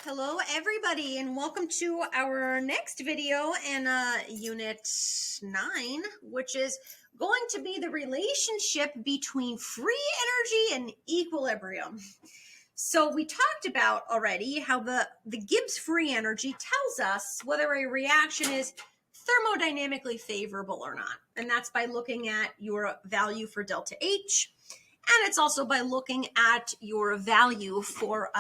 Hello everybody and welcome to our next video in unit 9, which is going to be the relationship between free energy and equilibrium. So we talked about already how the Gibbs free energy tells us whether a reaction is thermodynamically favorable or not. And that's by looking at your value for delta H. And it's also by looking at your value for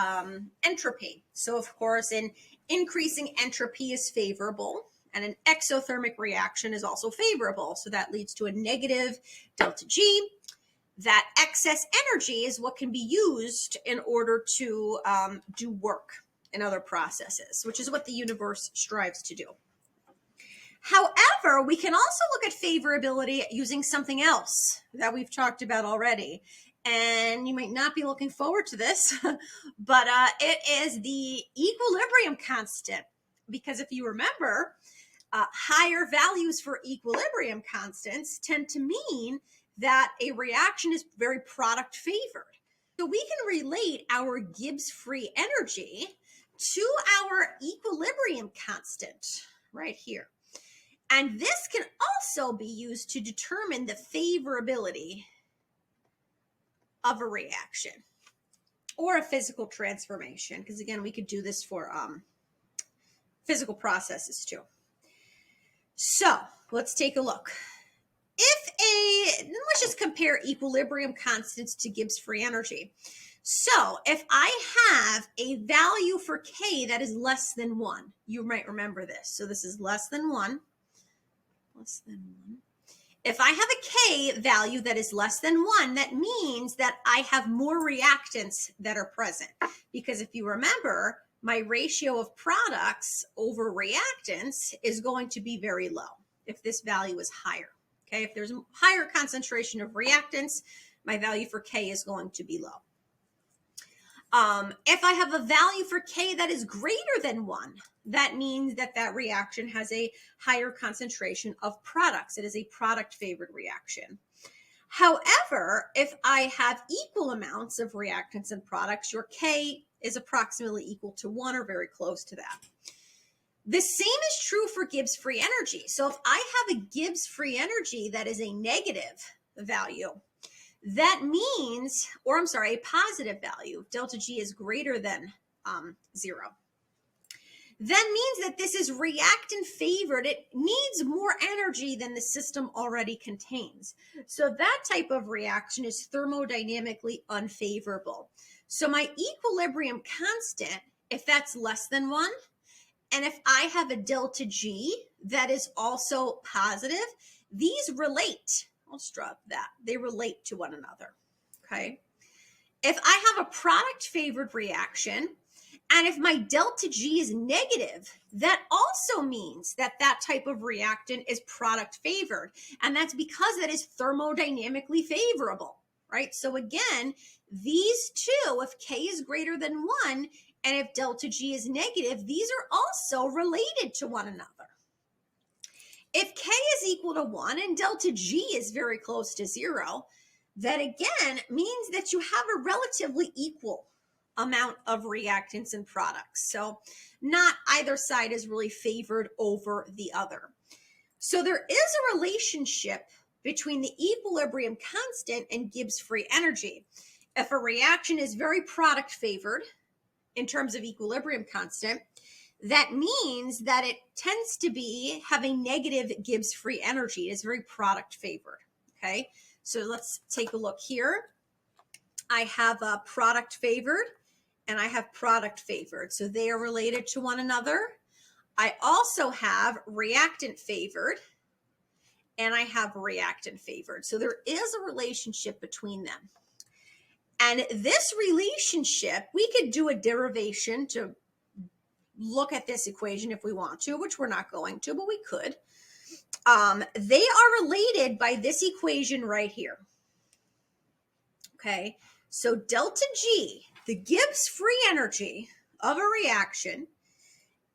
entropy. So, of course, an increasing entropy is favorable, and an exothermic reaction is also favorable. So that leads to a negative delta G. That excess energy is what can be used in order to do work in other processes, which is what the universe strives to do. However, we can also look at favorability using something else that we've talked about already. And you might not be looking forward to this, but it is the equilibrium constant. Because if you remember, higher values for equilibrium constants tend to mean that a reaction is very product favored. So we can relate our Gibbs free energy to our equilibrium constant right here. And this can also be used to determine the favorability of a reaction or a physical transformation. Because again, we could do this for physical processes too. So let's take a look. Let's just compare equilibrium constants to Gibbs free energy. So if I have a value for K that is less than 1, you might remember this. So this is less than 1. If I have a K value that is less than 1, that means that I have more reactants that are present. Because if you remember, my ratio of products over reactants is going to be very low if this value is higher. Okay, if there's a higher concentration of reactants, my value for K is going to be low. If I have a value for K that is greater than 1, that means that that reaction has a higher concentration of products. It is a product-favored reaction. However, if I have equal amounts of reactants and products, your K is approximately equal to 1 or very close to that. The same is true for Gibbs free energy. So if I have a Gibbs free energy that is a negative value, that means, a positive value, delta G is greater than 0. That means that this is reactant favored. It needs more energy than the system already contains. So that type of reaction is thermodynamically unfavorable. So my equilibrium constant, if that's less than 1, and if I have a delta G that is also positive, these relate. I'll drop that. They relate to one another, okay? If I have a product-favored reaction, and if my delta G is negative, that also means that that type of reactant is product-favored. And that's because it is thermodynamically favorable, right? So again, these two, if K is greater than 1, and if delta G is negative, these are also related to one another. If K is equal to 1 and delta G is very close to 0, that again means that you have a relatively equal amount of reactants and products. So not either side is really favored over the other. So there is a relationship between the equilibrium constant and Gibbs free energy. If a reaction is very product favored in terms of equilibrium constant, that means that it tends to have a negative Gibbs free energy. It's very product favored. Okay, so let's take a look here. I have a product favored and I have product favored. So they are related to one another. I also have reactant favored and I have reactant favored. So there is a relationship between them. And this relationship, we could do a derivation to look at this equation if we want to, which we're not going to, but we could. They are related by this equation right here. Okay, so delta G, the Gibbs free energy of a reaction,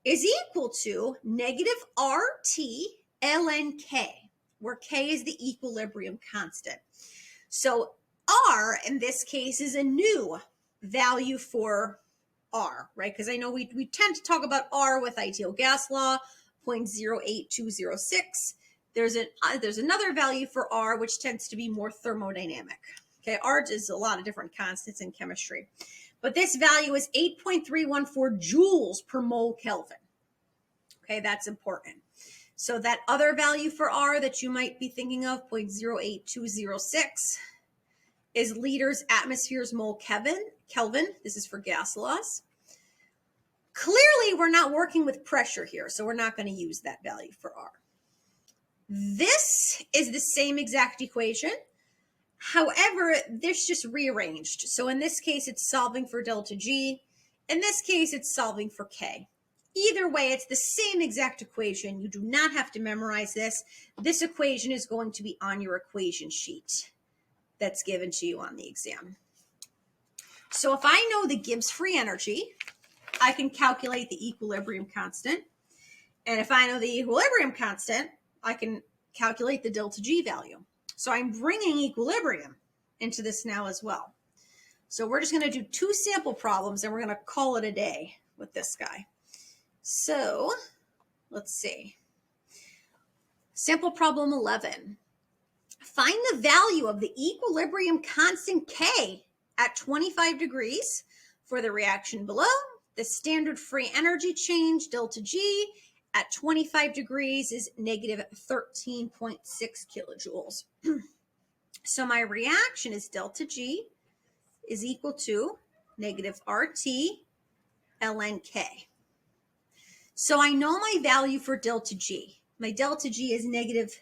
is equal to negative RT ln K, where K is the equilibrium constant. So R in this case is a new value for R, right? Because I know we tend to talk about R with ideal gas law, 0.08206. There's another value for R, which tends to be more thermodynamic. Okay, R is a lot of different constants in chemistry. But this value is 8.314 joules per mole Kelvin. Okay, that's important. So that other value for R that you might be thinking of, 0.08206, is liters atmospheres mole Kelvin. This is for gas laws. Clearly, we're not working with pressure here, so we're not going to use that value for R. This is the same exact equation. However, this just rearranged. So in this case, it's solving for delta G. In this case, it's solving for K. Either way, it's the same exact equation. You do not have to memorize this. This equation is going to be on your equation sheet that's given to you on the exam. So if I know the Gibbs free energy, I can calculate the equilibrium constant. And if I know the equilibrium constant, I can calculate the delta G value. So I'm bringing equilibrium into this now as well. So we're just going to do 2 sample problems and we're going to call it a day with this guy. So let's see. Sample problem 11. Find the value of the equilibrium constant K at 25 degrees for the reaction below. The standard free energy change, delta G, at 25 degrees is negative 13.6 kilojoules. So my reaction is delta G is equal to negative RT ln K. So I know my value for delta G. My delta G is negative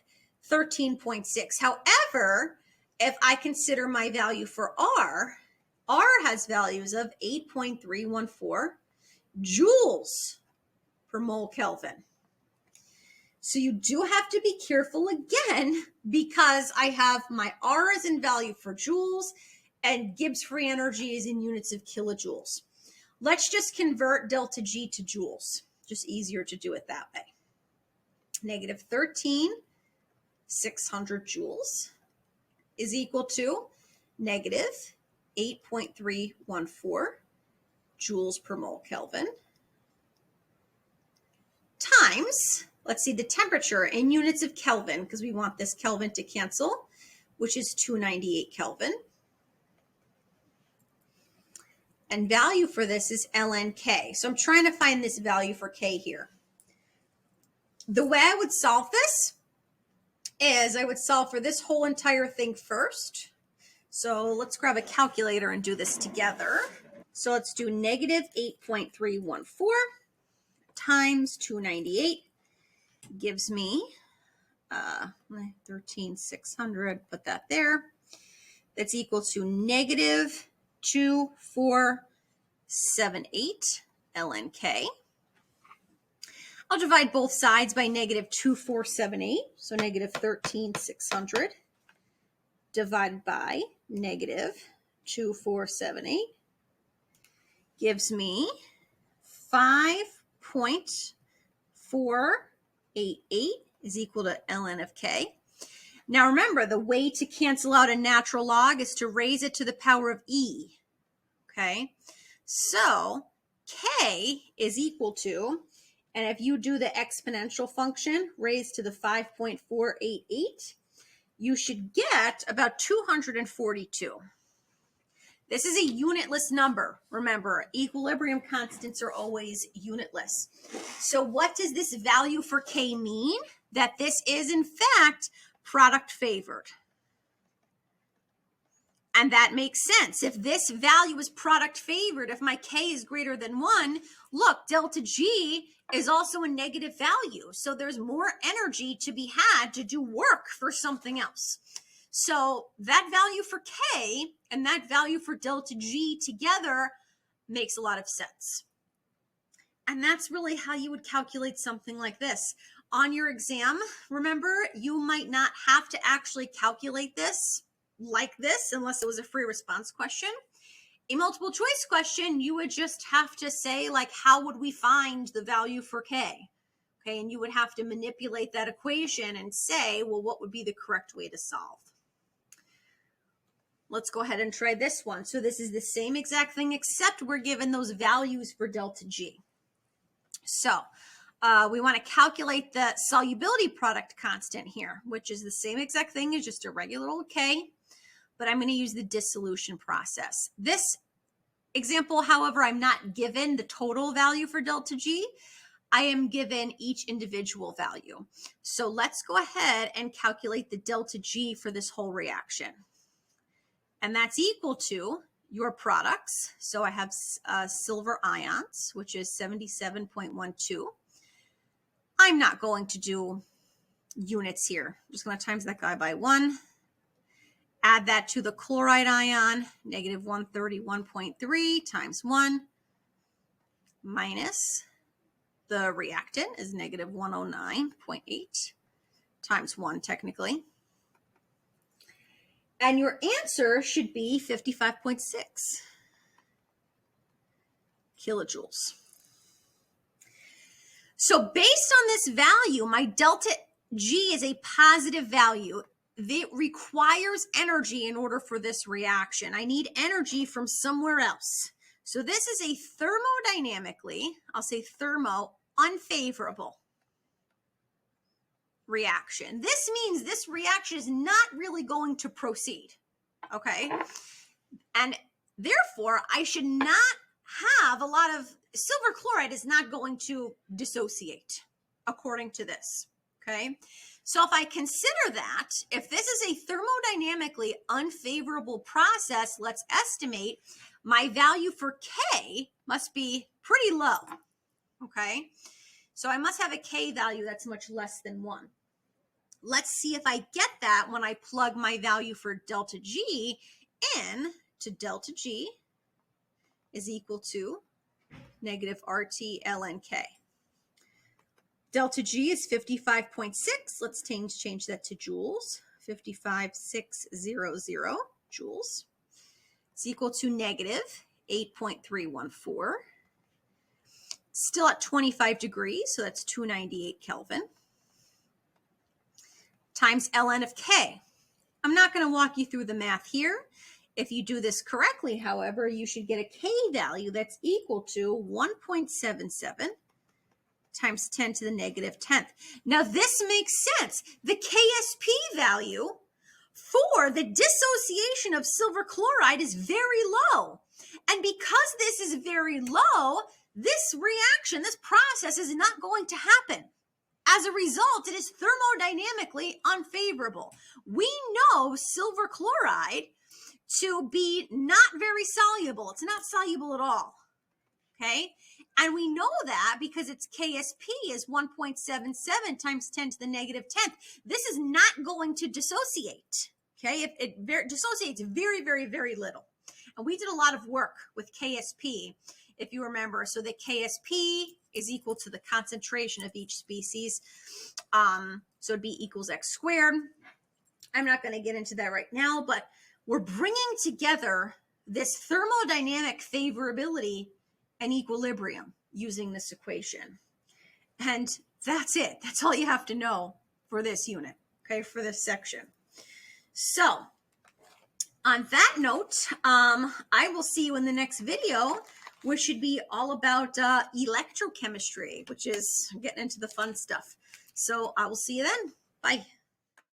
13.6. However, if I consider my value for R has values of 8.314 joules per mole Kelvin. So you do have to be careful again because I have my R as in value for joules and Gibbs free energy is in units of kilojoules. Let's just convert delta G to joules. Just easier to do it that way. Negative 13,600 joules is equal to negative 8.314 joules per mole Kelvin times, let's see, the temperature in units of Kelvin, because we want this Kelvin to cancel, which is 298 Kelvin. And value for this is ln K. So I'm trying to find this value for K here. The way I would solve this is I would solve for this whole entire thing first. So let's grab a calculator and do this together. So let's do negative 8.314 times 298 gives me 13,600, put that there. That's equal to negative 2478 ln K. I'll divide both sides by negative 2478, so negative 13,600 divided by negative 2478 gives me 5.488 is equal to ln of K. Now remember, the way to cancel out a natural log is to raise it to the power of E. Okay, so K is equal to, and if you do the exponential function raised to the 5.488, you should get about 242. This is a unitless number. Remember, equilibrium constants are always unitless. So what does this value for K mean? That this is, in fact, product favored. And that makes sense. If this value is product favored, if my K is greater than 1, look, delta G is also a negative value. So there's more energy to be had to do work for something else. So that value for K and that value for delta G together makes a lot of sense. And that's really how you would calculate something like this. On your exam, remember, you might not have to actually calculate this like this unless it was a free response question. A multiple choice question, you would just have to say, like, how would we find the value for K? Okay, and you would have to manipulate that equation and say, well, what would be the correct way to solve? let's go ahead and try this one. So this is the same exact thing, except we're given those values for delta G. So we want to calculate the solubility product constant here, which is the same exact thing as just a regular old K, but I'm going to use the dissolution process. This example, however, I'm not given the total value for delta G. I am given each individual value. So let's go ahead and calculate the delta G for this whole reaction. And that's equal to your products. So I have silver ions, which is 77.12. I'm not going to do units here. I'm just going to times that guy by 1. Add that to the chloride ion, negative 131.3 times 1, minus the reactant is negative 109.8 times 1 technically. And your answer should be 55.6 kilojoules. So based on this value, my delta G is a positive value. It requires energy in order for this reaction. I need energy from somewhere else. So this is a thermodynamically, I'll say unfavorable reaction. This means this reaction is not really going to proceed, okay? And therefore, I should not have a lot of, silver chloride is not going to dissociate according to this, okay? So if I consider that, if this is a thermodynamically unfavorable process, let's estimate my value for K must be pretty low, okay? So I must have a K value that's much less than 1. Let's see if I get that when I plug my value for delta G in to delta G is equal to negative RT ln K. Delta G is 55.6. Let's change that to joules. 55,600 joules. It's equal to negative 8.314. Still at 25 degrees, so that's 298 Kelvin. Times ln of K. I'm not going to walk you through the math here. If you do this correctly, however, you should get a K value that's equal to 1.77 times 10 to the negative 10th. Now this makes sense. The KSP value for the dissociation of silver chloride is very low. And because this is very low, this reaction, this process is not going to happen. As a result, it is thermodynamically unfavorable. We know silver chloride to be not very soluble. It's not soluble at all, okay? And we know that because its KSP is 1.77 times 10 to the negative 10th. This is not going to dissociate, okay? It dissociates very, very, very little. And we did a lot of work with KSP, if you remember. So the KSP is equal to the concentration of each species. So it'd be equals x squared. I'm not going to get into that right now, but we're bringing together this thermodynamic favorability and equilibrium using this equation. And that's it. That's all you have to know for this unit, okay, for this section. So on that note, I will see you in the next video, which should be all about electrochemistry, which is getting into the fun stuff. So I will see you then. Bye.